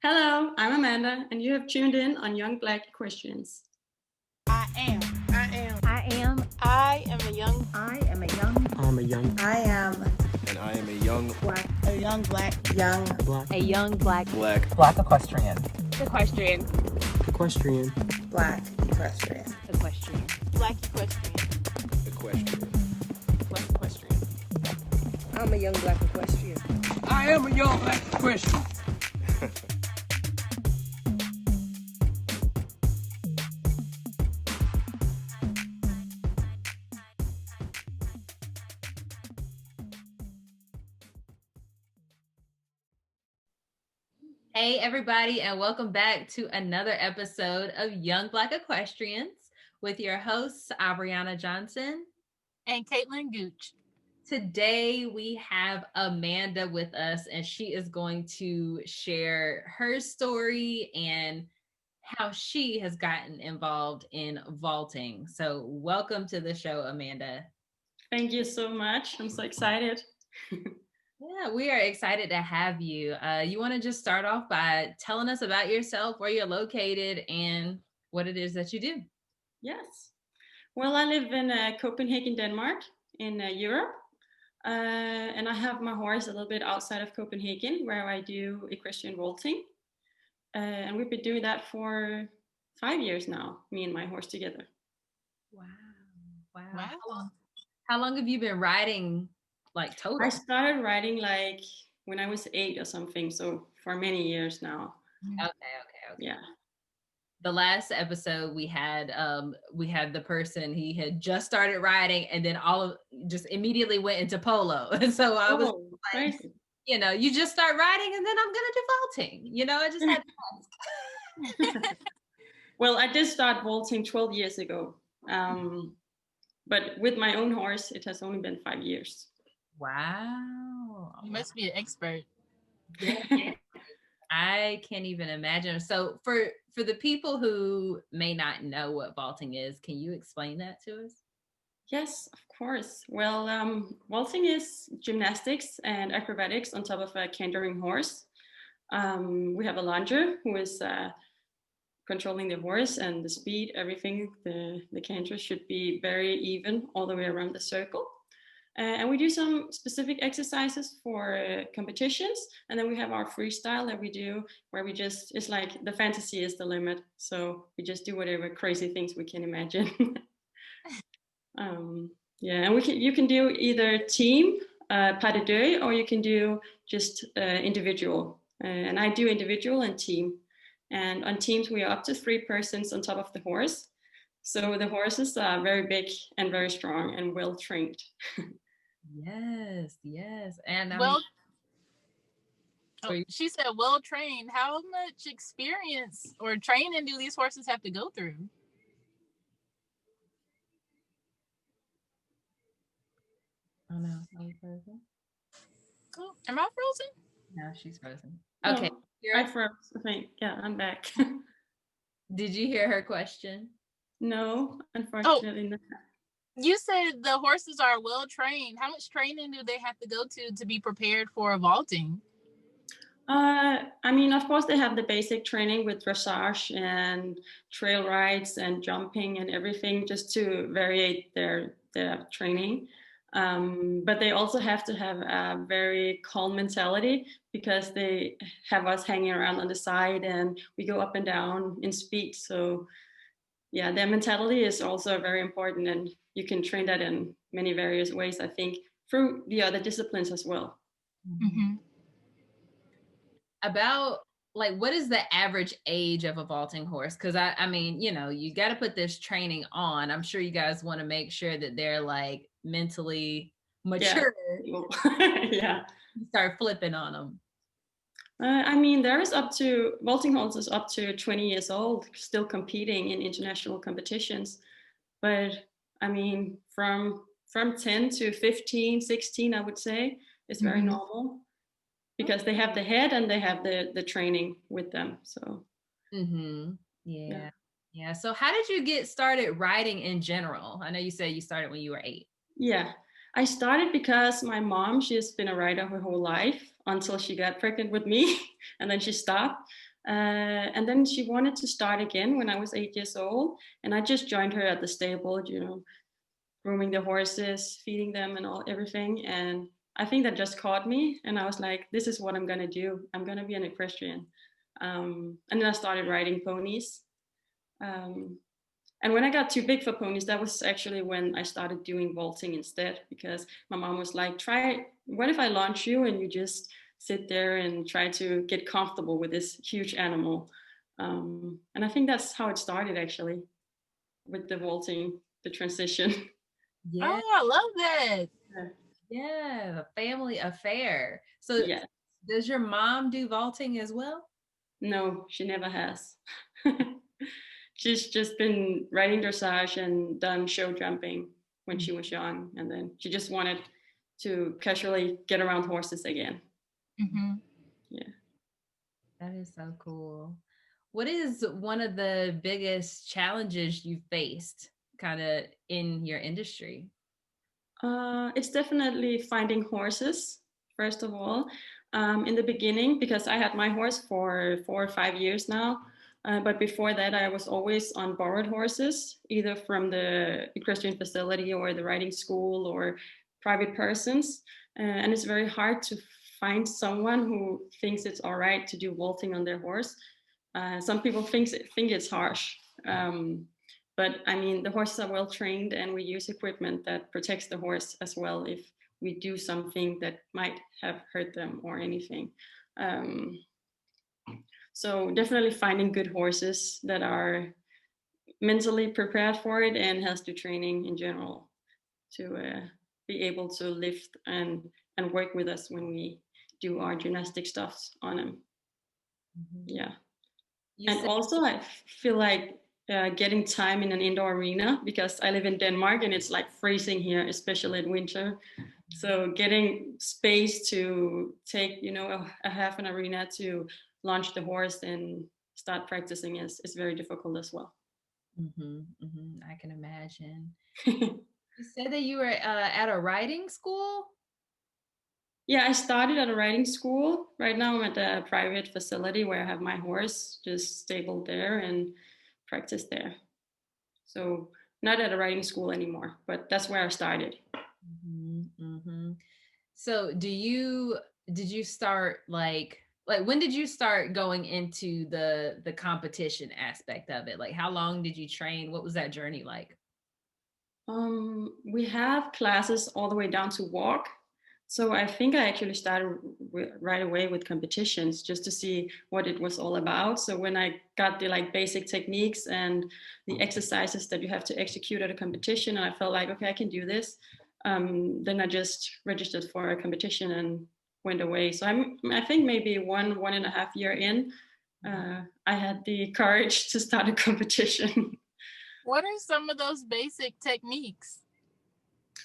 Hello, I'm Amanda, and you have tuned in on Young Black Equestrians. I am. I am. I am. I am a young. I am a young. I'm a young. I am. And I am a young Black. A young black. Young. Black. A young black. Black equestrian. Equestrian. Equestrian. Black equestrian. Equestrian. Black equestrian. equestrian. Black equestrian. I'm a young black equestrian. I am a young black equestrian. Hey, everybody, and welcome back to another episode of Young Black Equestrians with your hosts, Abriana Johnson and Caitlin Gooch. Today, we have Amanda with us, and she is going to share her story and how she has gotten involved in vaulting. So welcome to the show, Amanda. Thank you so much. I'm so excited. Yeah, we are excited to have you. You want to just start off by telling us about yourself, where you're located, and what it is that you do? Yes. Well, I live in Copenhagen, Denmark, in Europe. And I have my horse a little bit outside of Copenhagen, where I do equestrian vaulting. And we've been doing that for 5 years now, me and my horse together. Wow. How long have you been riding? Like total? I started riding like when I was 8 or something, so for many years now. Okay. Yeah. The last episode we had the person, he had just started riding and then just immediately went into polo. And so I was like, crazy. You just start riding and then I'm gonna do vaulting. I just had to ask. Well, I did start vaulting 12 years ago. But with my own horse, it has only been 5 years. Wow. You must be an expert. I can't even imagine. So for the people who may not know what vaulting is, can you explain that to us? Yes, of course. Well, vaulting is gymnastics and acrobatics on top of a cantering horse. We have a lounger who is controlling the horse and the speed, everything. The canter should be very even all the way around the circle. And we do some specific exercises for competitions. And then we have our freestyle that we do where it's like the fantasy is the limit. So we just do whatever crazy things we can imagine. And you can do either team, pas de deux, or you can do just individual. And I do individual and team. And on teams, we are up to 3 persons on top of the horse. So the horses are very big and very strong and well trained. Yes. And she said well trained. How much experience or training do these horses have to go through? Oh no, are you frozen? Oh, am I frozen? No, she's frozen. Okay. I froze. Okay, yeah, I'm back. Did you hear her question? No, unfortunately not. You said the horses are well trained. How much training do they have to go to be prepared for vaulting? Of course, they have the basic training with dressage and trail rides and jumping and everything just to vary their training. But they also have to have a very calm mentality because they have us hanging around on the side and we go up and down in speed. So yeah, their mentality is also very important, and you can train that in many various ways, I think, through the other disciplines as well. Mm-hmm. About what is the average age of a vaulting horse? Because you got to put this training on. I'm sure you guys want to make sure that they're mentally mature. Yeah. Start flipping on them. There is vaulting horses up to 20 years old still competing in international competitions. But from 10 to 15, 16, I would say is very normal because they have the head and they have the training with them. So. Yeah. So how did you get started riding in general? I know you said you started when you were 8. Yeah. I started because my mom, she's been a rider her whole life until she got pregnant with me and then she stopped. And then she wanted to start again when I was 8 years old. And I just joined her at the stable, grooming the horses, feeding them and everything. And I think that just caught me. And I was like, this is what I'm going to do. I'm going to be an equestrian. And then I started riding ponies. And when I got too big for ponies, that was actually when I started doing vaulting instead, because my mom was like, what if I launch you and you just sit there and try to get comfortable with this huge animal? And I think that's how it started, actually, with the vaulting, the transition. Yeah. Oh, I love that. Yeah, a family affair. So yeah. Does your mom do vaulting as well? No, she never has. She's just been riding dressage and done show jumping when she was young. And then she just wanted to casually get around horses again. Mm-hmm. Yeah. That is so cool. What is one of the biggest challenges you faced kind of in your industry? It's definitely finding horses, first of all. In the beginning, because I had my horse for 4 or 5 years now. But before that, I was always on borrowed horses, either from the equestrian facility or the riding school or private persons. And it's very hard to find someone who thinks it's all right to do vaulting on their horse. Some people think it's harsh. But I mean, the horses are well trained, and we use equipment that protects the horse as well if we do something that might have hurt them or anything. So definitely finding good horses that are mentally prepared for it and has the training in general to be able to lift and work with us when we do our gymnastic stuffs on them. Mm-hmm. Yeah. And also I feel like getting time in an indoor arena, because I live in Denmark and it's like freezing here, especially in winter. So getting space to take, a half an arena to launch the horse and start practicing is very difficult as well. Mm-hmm, mm-hmm. I can imagine. You said that you were at a riding school? Yeah, I started at a riding school. Right now I'm at a private facility where I have my horse just stabled there and practice there. So not at a riding school anymore, but that's where I started. Mm-hmm, mm-hmm. So did you start like when did you start going into the competition aspect of it? Like how long did you train? What was that journey like? We have classes all the way down to walk. So I think I actually started right away with competitions just to see what it was all about. So when I got the basic techniques and the exercises that you have to execute at a competition, and I felt like, okay, I can do this. Then I just registered for a competition and went away. So I think maybe 1.5 year in, I had the courage to start a competition. What are some of those basic techniques?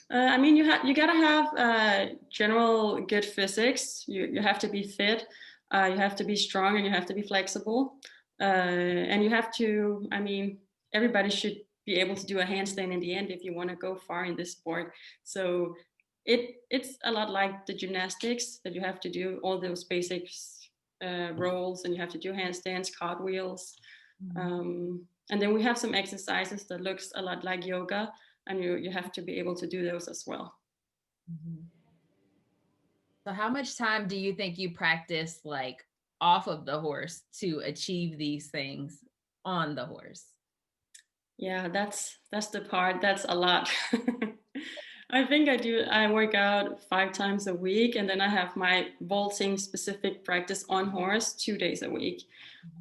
I mean, you gotta have general good physics. You have to be fit. You have to be strong, and you have to be flexible. And you have to. I mean, everybody should be able to do a handstand in the end if you want to go far in this sport. So it's a lot like the gymnastics, that you have to do all those basics, rolls, and you have to do handstands, cartwheels. Mm-hmm. And then we have some exercises that looks a lot like yoga, and you have to be able to do those as well. Mm-hmm. So how much time do you think you practice off of the horse to achieve these things on the horse? Yeah, that's the part. That's a lot. I think I work out 5 times a week, and then I have my vaulting specific practice on horse 2 days a week.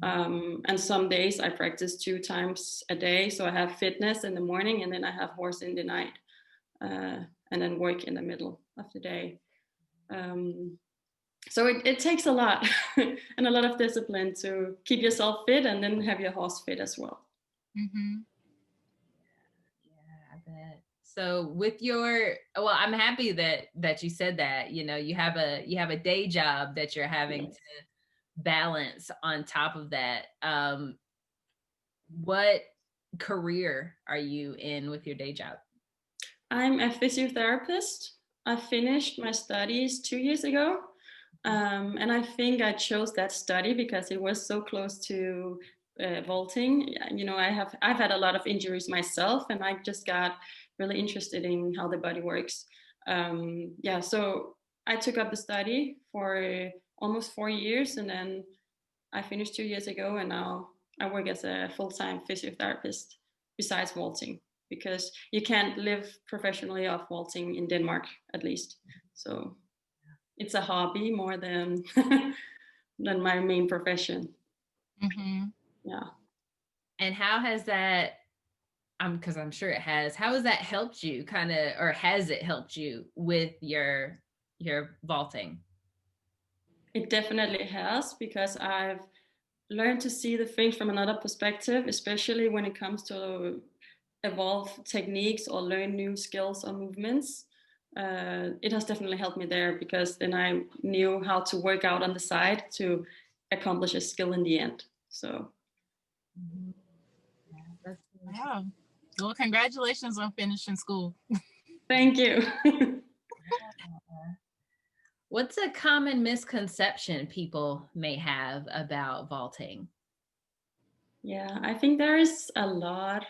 And some days I practice 2 times a day. So I have fitness in the morning, and then I have horse in the night, and then work in the middle of the day. So it takes a lot and a lot of discipline to keep yourself fit and then have your horse fit as well. Mm-hmm. Yeah, I bet. So I'm happy that you said that, you have a day job that you're having to balance on top of that. What career are you in with your day job? I'm a physiotherapist. I finished my studies 2 years ago. And I think I chose that study because it was so close to vaulting. You know, I've had a lot of injuries myself, and I just got really interested in how the body works. Yeah, so I took up the study for almost 4 years, and then I finished 2 years ago, and now I work as a full-time physiotherapist besides vaulting, because you can't live professionally off vaulting in Denmark, at least. So it's a hobby more than than my main profession. Mm-hmm. Yeah. And how has that, because I'm sure it has, how has that helped you kind of, or has it helped you with your vaulting? It definitely has, because I've learned to see the things from another perspective, especially when it comes to evolve techniques or learn new skills or movements. It has definitely helped me there, because then I knew how to work out on the side to accomplish a skill in the end. So Wow. Well, congratulations on finishing school. thank you. What's a common misconception people may have about vaulting? Yeah, I think there is a lot,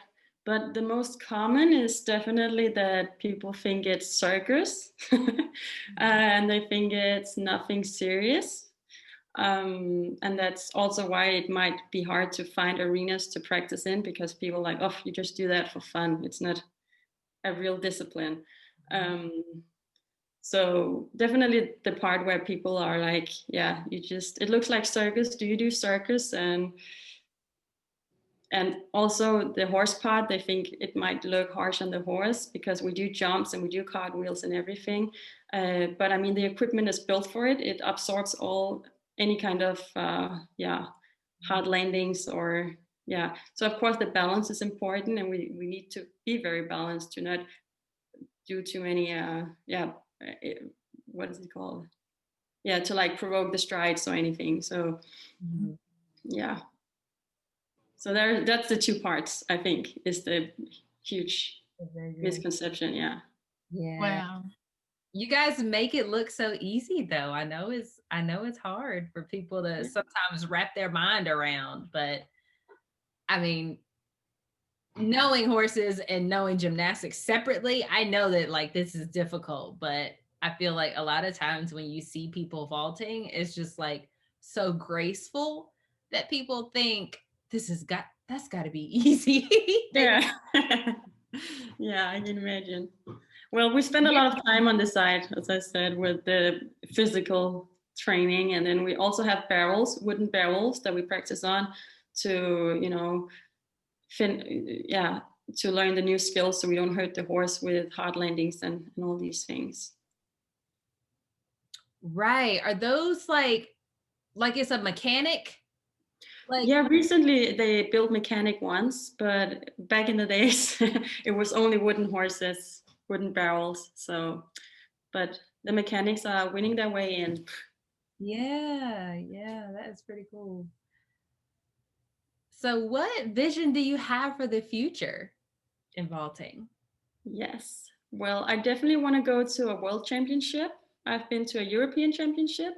but the most common is definitely that people think it's circus and they think it's nothing serious. And that's also why it might be hard to find arenas to practice in, because people are like, oh, you just do that for fun. It's not a real discipline. So definitely the part where people are like, yeah, it looks like circus. Do you do circus? And also the horse part, they think it might look harsh on the horse, because we do jumps and we do cartwheels and everything. But I mean, the equipment is built for it. It absorbs any kind of hard landings or So of course the balance is important, and we need to be very balanced to not do too many what is it called? Yeah, to like provoke the strides or anything. So yeah. So that's the two parts, I think, is the huge misconception. Yeah. Yeah. Wow. You guys make it look so easy, though. I know it's hard for people to sometimes wrap their mind around, but I mean, knowing horses and knowing gymnastics separately, I know that like this is difficult, but I feel like a lot of times when you see people vaulting, it's just like so graceful that people think that's got to be easy. Yeah. Yeah, I can imagine. Well, we spend a lot of time on the side, as I said, with the physical training, and then we also have wooden barrels that we practice on to, to learn the new skills, so we don't hurt the horse with hard landings and all these things. Right. Are those like it's a mechanic? Yeah, recently they built mechanic ones, but back in the days it was only wooden horses, wooden barrels. So, but the mechanics are winning their way in. Yeah, that is pretty cool. So what vision do you have for the future in vaulting? Yes. Well, I definitely want to go to a world championship. I've been to a European championship.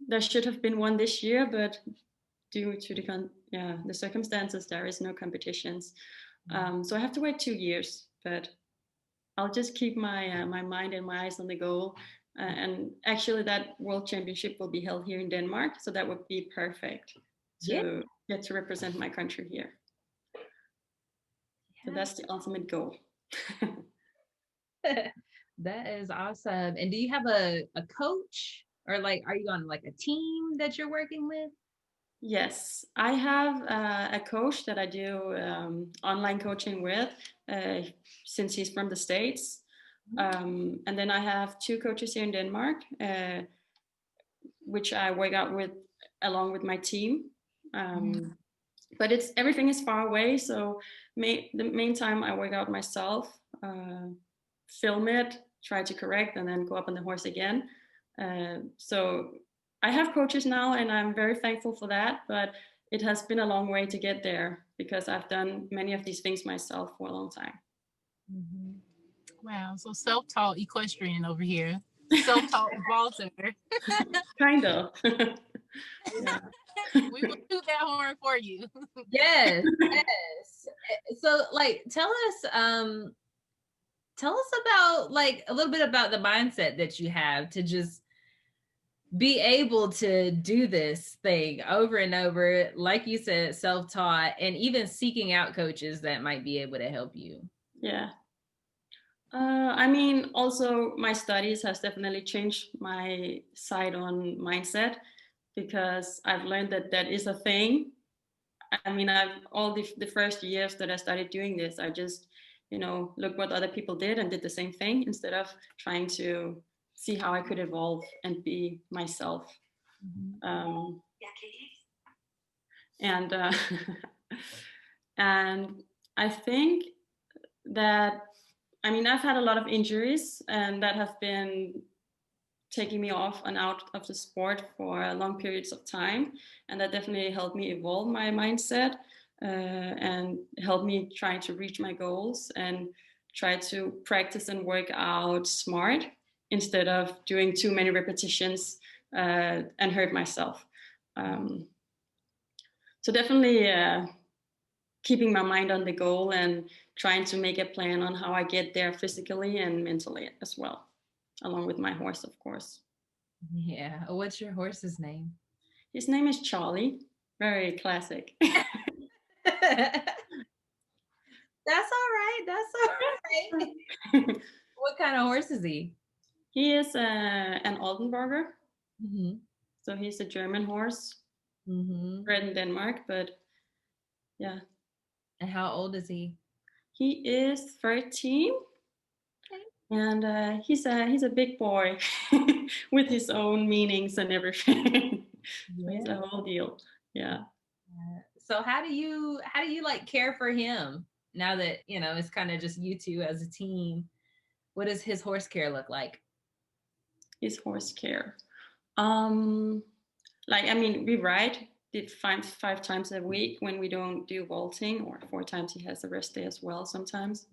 There should have been one this year, but due to the circumstances, there is no competitions. So I have to wait 2 years, but I'll just keep my my mind and my eyes on the goal. And actually, that world championship will be held here in Denmark, so that would be perfect to get to represent my country here. So that's the ultimate goal. That is awesome. And do you have a coach, or like, are you on like a team that you're working with? Yes, I have a coach that I do online coaching with since he's from the States. And then I have 2 coaches here in Denmark, which I work out with along with my team. But everything is far away, so the main time I work out myself, film it, try to correct, and then go up on the horse again. So I have coaches now, and I'm very thankful for that, but it has been a long way to get there, because I've done many of these things myself for a long time. Wow. So self-taught equestrian over here. self-taught vaulter. Kind of. Yeah. We will toot that horn for you. Yes, yes. So like tell us about like a little bit about the mindset that you have to just be able to do this thing over and over, like you said, self-taught, and even seeking out coaches that might be able to help you. Yeah. I mean, also my studies has definitely changed my side on mindset, because I've learned that that is a thing. I mean, I've all the first years that I started doing this, I just, look what other people did and did the same thing instead of trying to see how I could evolve and be myself. And and I think that, I mean, I've had a lot of injuries, and that have been taking me off and out of the sport for long periods of time, and that definitely helped me evolve my mindset, and helped me trying to reach my goals and try to practice and work out smart instead of doing too many repetitions and hurt myself. So definitely keeping my mind on the goal and trying to make a plan on how I get there physically and mentally as well, along with my horse, of course. Yeah. What's your horse's name? His name is Charlie. Very classic. That's all right. That's all right. What kind of horse is he? He is an Oldenburger. Mm-hmm. So he's a German horse, bred in Denmark, but yeah. And how old is he? He is 13. And he's a big boy with his own meanings and everything. So he's a whole deal. Yeah. So how do you like care for him now that it's kind of just you two as a team? What does his horse care look like? His horse care, like, I mean, we ride it five times a week when we don't do vaulting, or 4 times he has a rest day as well sometimes.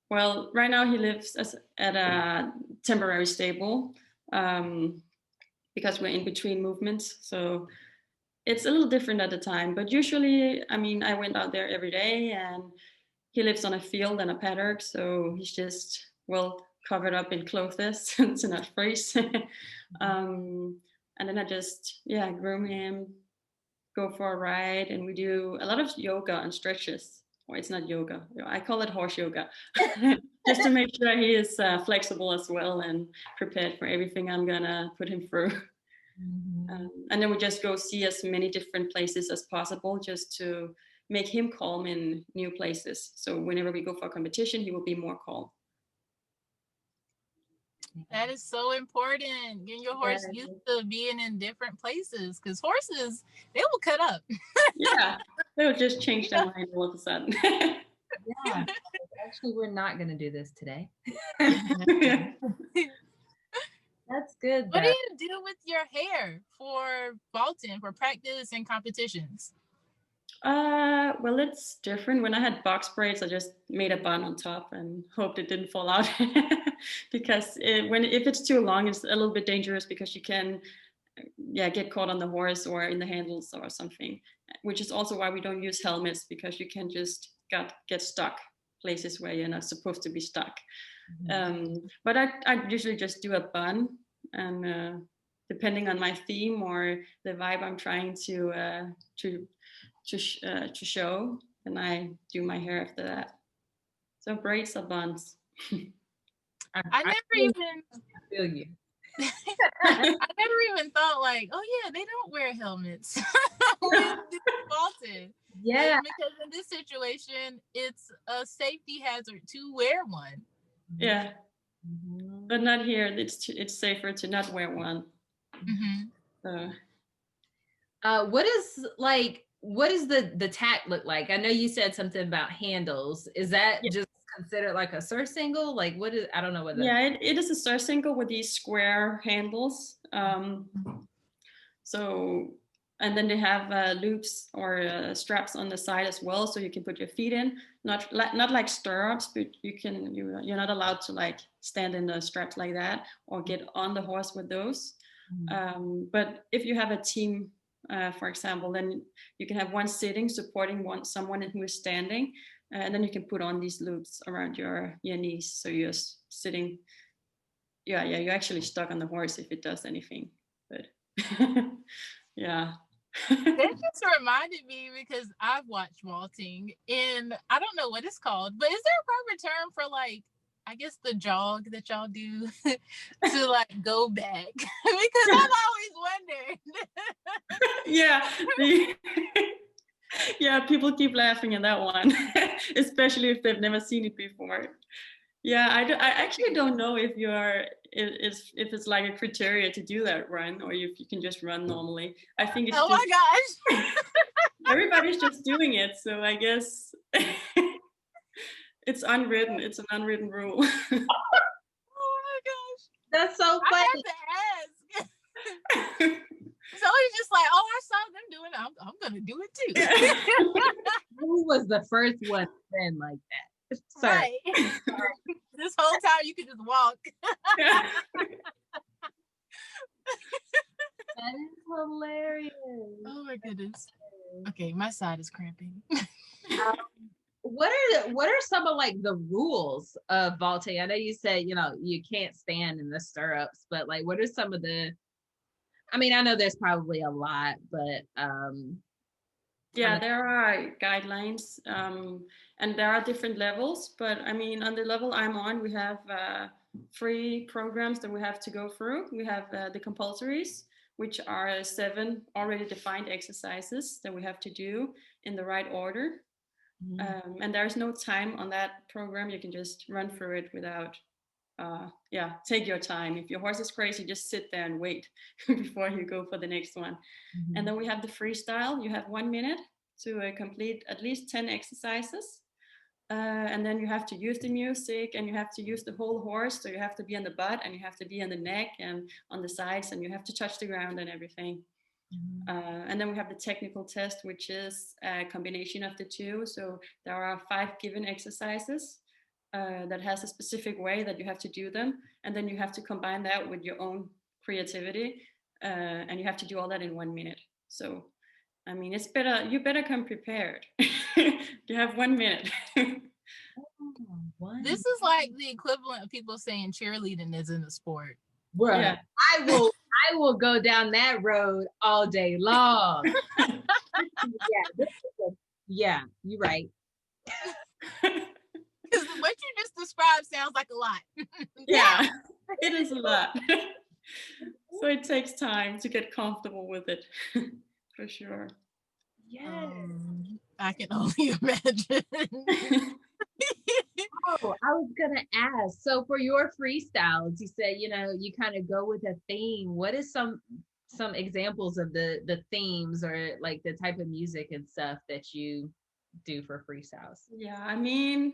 Well, right now he lives at a temporary stable, because we're in between movements. So it's a little different at the time. But usually, I mean, I went out there every day, and he lives on a field and a paddock. So he's just well covered up in clothes to not freeze. And then I just, groom him, go for a ride, and we do a lot of yoga and stretches. Or it's not yoga, I call it horse yoga, just to make sure he is flexible as well and prepared for everything I'm gonna put him through. And then we just go see as many different places as possible, just to make him calm in new places. So whenever we go for a competition, he will be more calm. That is so important. Getting your horse used to being in different places, because horses, they will cut up. Yeah, they'll just change their mind all of a sudden. Yeah. Actually, we're not going to do this today. That's good. What do you do with your hair for vaulting, for practice and competitions? Well, it's different. When I had box braids, I just made a bun on top and hoped it didn't fall out. Because if it's too long, it's a little bit dangerous, because you can get caught on the horse or in the handles or something, which is also why we don't use helmets, because you can just get stuck places where you're not supposed to be stuck. But I usually just do a bun, and depending on my theme or the vibe I'm trying to show, and I do my hair after that. So braids or buns. I never even thought, like, oh yeah, they don't wear helmets when they're vaulted. Yeah, because in this situation, it's a safety hazard to wear one. Yeah, but not here. It's safer to not wear one. So. What does the tack look like? I know you said something about handles. Is that just considered like a surcingle? Like, what is, I don't know what that. Yeah, it is a surcingle with these square handles. So And then they have loops or straps on the side as well, so you can put your feet in. Not like stirrups, but you're not allowed to like stand in the straps like that or get on the horse with those. But if you have a team, for example, then you can have one sitting supporting someone who is standing, and then you can put on these loops around your knees, so you're sitting. Yeah, you're actually stuck on the horse if it does anything. But yeah. That just reminded me because I've watched vaulting and I don't know what it's called, but is there a proper term for like, I guess the jog that y'all do to like go back? Because I've always wondered. Yeah. Yeah, people keep laughing at that one, especially if they've never seen it before. Yeah, I actually don't know if if it's like a criteria to do that run, or if you can just run normally. I think it's my gosh. Everybody's just doing it, so I guess it's unwritten. It's an unwritten rule. Oh my gosh, that's so funny. I have to ask. So he's just like, oh, I saw them doing it. I'm gonna do it too. Yeah. Who was the first one then like that? Sorry. Right. This whole time you could just walk. That is hilarious. Oh my goodness. Okay, my side is cramping. What are some of like the rules of vaulting? I know you said, you can't stand in the stirrups, but like what are some of the, I mean, I know there's probably a lot, but yeah, there are guidelines, and there are different levels, but I mean, on the level I'm on, we have 3 programs that we have to go through. We have the compulsories, which are 7 already defined exercises that we have to do in the right order. And there's no time on that program. You can just run through it without, take your time. If your horse is crazy, just sit there and wait before you go for the next one. And then we have the freestyle. You have 1 minute to complete at least 10 exercises. And then you have to use the music, and you have to use the whole horse. So you have to be on the butt, and you have to be on the neck and on the sides, and you have to touch the ground and everything. And then we have the technical test, which is a combination of the 2. So there are 5 given exercises that has a specific way that you have to do them. And then you have to combine that with your own creativity. And you have to do all that in 1 minute. So, I mean, you better come prepared. You have 1 minute. This is like the equivalent of people saying cheerleading isn't a sport. Right. Yeah. I will go down that road all day long. Yeah, you're right. Because what you just described sounds like a lot. Yeah, it is a lot. So it takes time to get comfortable with it, for sure. Yes. I can only imagine. Oh, I was gonna ask. So for your freestyles, you said you kind of go with a theme. What is some examples of the themes or like the type of music and stuff that you do for freestyles? Yeah, I mean,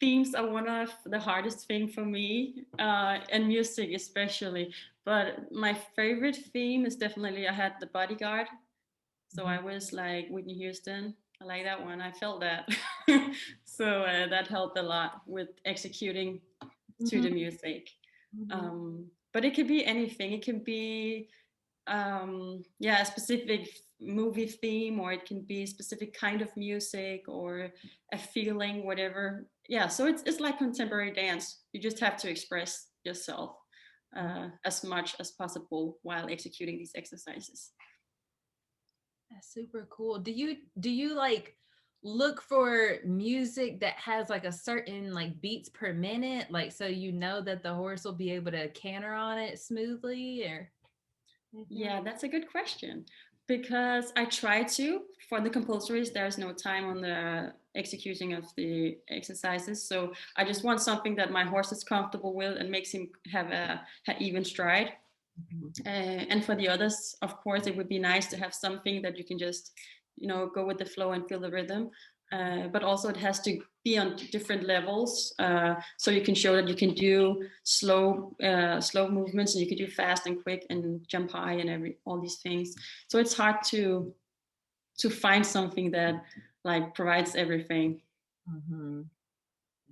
themes are one of the hardest thing for me, and music especially. But my favorite theme is definitely I had The Bodyguard. So I was like Whitney Houston. I like that one. I felt that. So that helped a lot with executing to the music. But it could be anything. It can be a specific movie theme, or it can be a specific kind of music or a feeling, whatever. Yeah, so it's like contemporary dance. You just have to express yourself as much as possible while executing these exercises. That's super cool. Do you like look for music that has like a certain like beats per minute, like so that the horse will be able to canter on it smoothly? Or yeah, that's a good question, because I try to. For the compulsories, there's no time on the executing of the exercises, so I just want something that my horse is comfortable with and makes him have a even stride. And for the others, of course, it would be nice to have something that you can just, go with the flow and feel the rhythm. but also it has to be on different levels, so you can show that you can do slow movements, and you can do fast and quick and jump high and all these things. So it's hard to find something that like provides everything. Mm-hmm.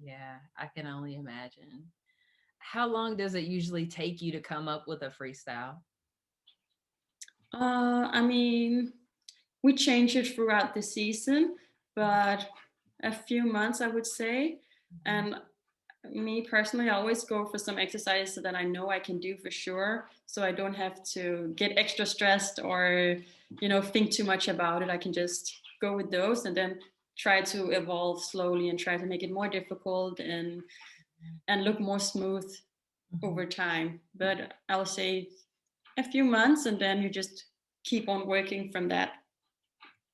Yeah, I can only imagine. How long does it usually take you to come up with a freestyle? I mean, we change it throughout the season, but a few months, I would say. And me personally, I always go for some exercises that I know I can do for sure, so I don't have to get extra stressed or, think too much about it. I can just go with those and then try to evolve slowly and try to make it more difficult and look more smooth over time. But I'll say a few months, and then you just keep on working from that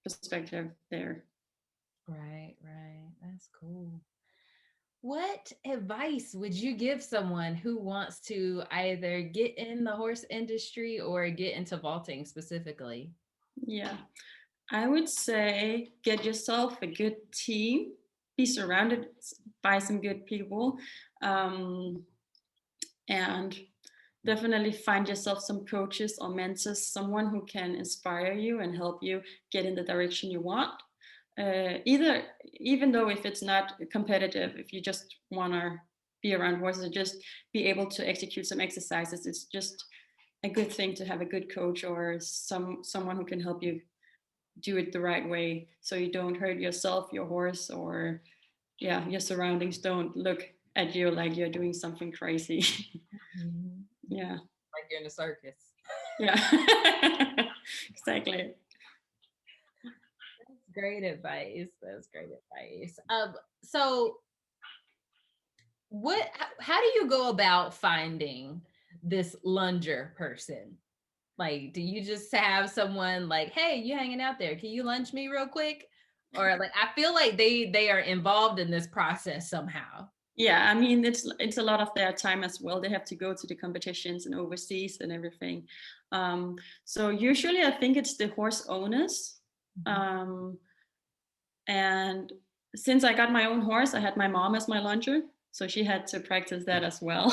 perspective there. Right. That's cool. What advice would you give someone who wants to either get in the horse industry or get into vaulting specifically? Yeah, I would say get yourself a good team, be surrounded by some good people, um, and definitely find yourself some coaches or mentors, someone who can inspire you and help you get in the direction you want. Even though if it's not competitive, if you just want to be around horses and just be able to execute some exercises, it's just a good thing to have a good coach or someone who can help you do it the right way, so you don't hurt yourself, your horse, or your surroundings don't look at you like you're doing something crazy. Yeah, Like you're in a circus. yeah. Exactly. That's great advice. So how do you go about finding this lunger person? Like, do you just have someone like, hey, you hanging out there, can you lunge me real quick? Or like, I feel like they are involved in this process somehow. Yeah, I mean, it's a lot of their time as well. They have to go to the competitions and overseas and everything. So usually I think it's the horse owners. And since I got my own horse, I had my mom as my lunger, so she had to practice that as well.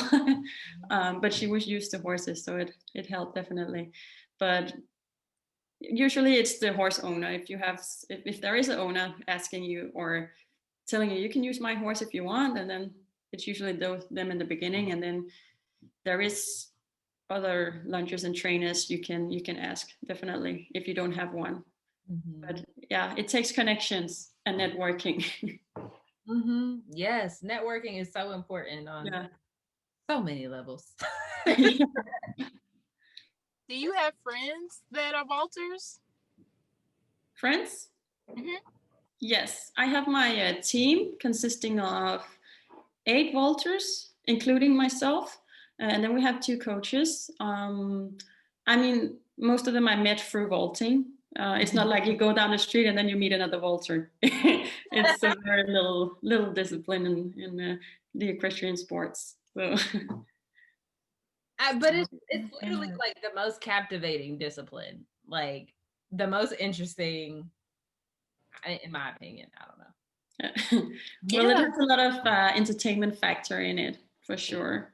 But she was used to horses, so it helped definitely. But usually it's the horse owner. If there is an owner asking you or telling you can use my horse if you want, and then it's usually them in the beginning, and then there is other lungers and trainers you can ask, definitely, if you don't have one. But yeah, it takes connections and networking. Yes, networking is so important on so many levels. Do you have friends that are vaulters? Friends? Yes, I have my team consisting of 8 vaulters, including myself, and then we have 2 coaches. I mean, most of them I met through vaulting. It's not like you go down the street and then you meet another vaulter. It's a very little discipline in the equestrian sports. So. But it's literally like the most captivating discipline, like the most interesting, in my opinion. I don't know. Well, it has a lot of entertainment factor in it, for sure.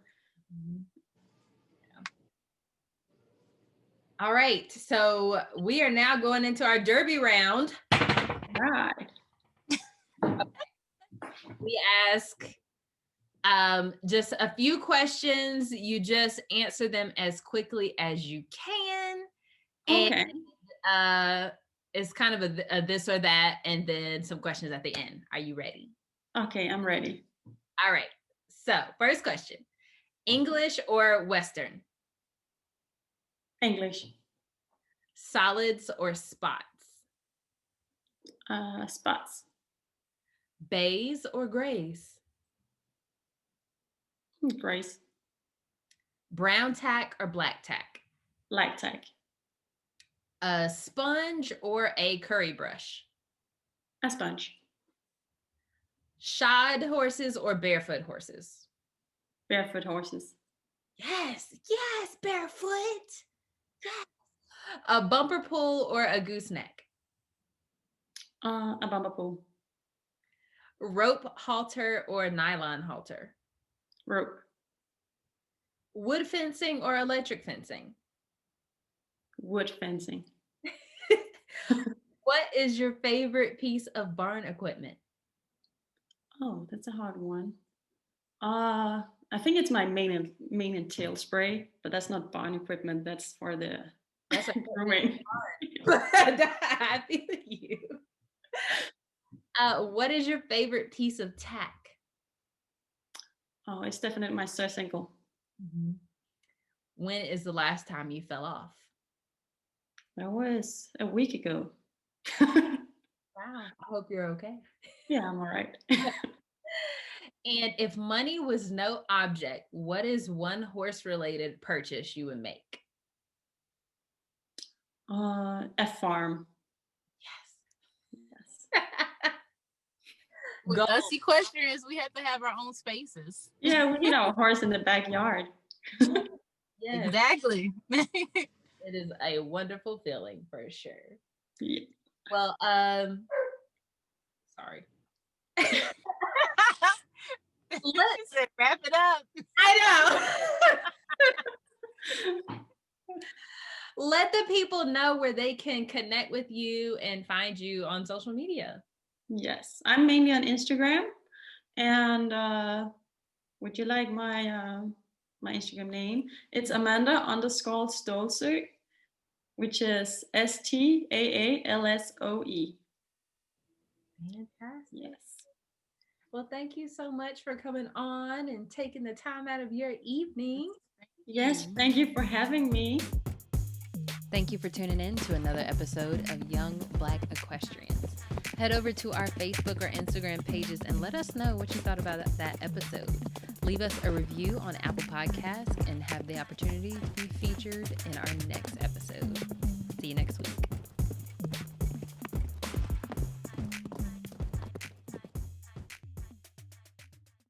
All right, so we are now going into our derby round. Right. We ask just a few questions. You just answer them as quickly as you can. Okay. And it's kind of a this or that, and then some questions at the end. Are you ready? Okay, I'm ready. All right. So first question, English or Western? English. Solids or spots? Spots. Bays or grays? Grays. Brown tack or black tack? Black tack. A sponge or a curry brush? A sponge. Shod horses or barefoot horses? Barefoot horses. Yes, barefoot. Yes. A bumper pull or a gooseneck? A bumper pull. Rope halter or nylon halter? Rope. Wood fencing or electric fencing? Wood fencing. What is your favorite piece of barn equipment? Oh, that's a hard one. I think it's my mane and tail spray, but that's not barn equipment. That's for the That's a grooming. I feel you. What is your favorite piece of tack? Oh, it's definitely my stress ankle. Mm-hmm. When is the last time you fell off? That was a week ago. Wow. I hope you're okay. Yeah, I'm all right. And if money was no object, what is one horse-related purchase you would make? A farm. Yes. With us equestrians, we have to have our own spaces. Yeah, we need our horse in the backyard. Yes. Exactly. It is a wonderful feeling for sure. Yeah. Well, sorry. Let's wrap it up. I know. Let the people know where they can connect with you and find you on social media. Yes, I'm mainly on Instagram. And would you like my my Instagram name? It's Amanda_Staalsoe, which is STAALSOE. Fantastic. Yes. Well, thank you so much for coming on and taking the time out of your evening. Yes, thank you for having me. Thank you for tuning in to another episode of Young Black Equestrians. Head over to our Facebook or Instagram pages and let us know what you thought about that episode. Leave us a review on Apple Podcasts and have the opportunity to be featured in our next episode. See you next week.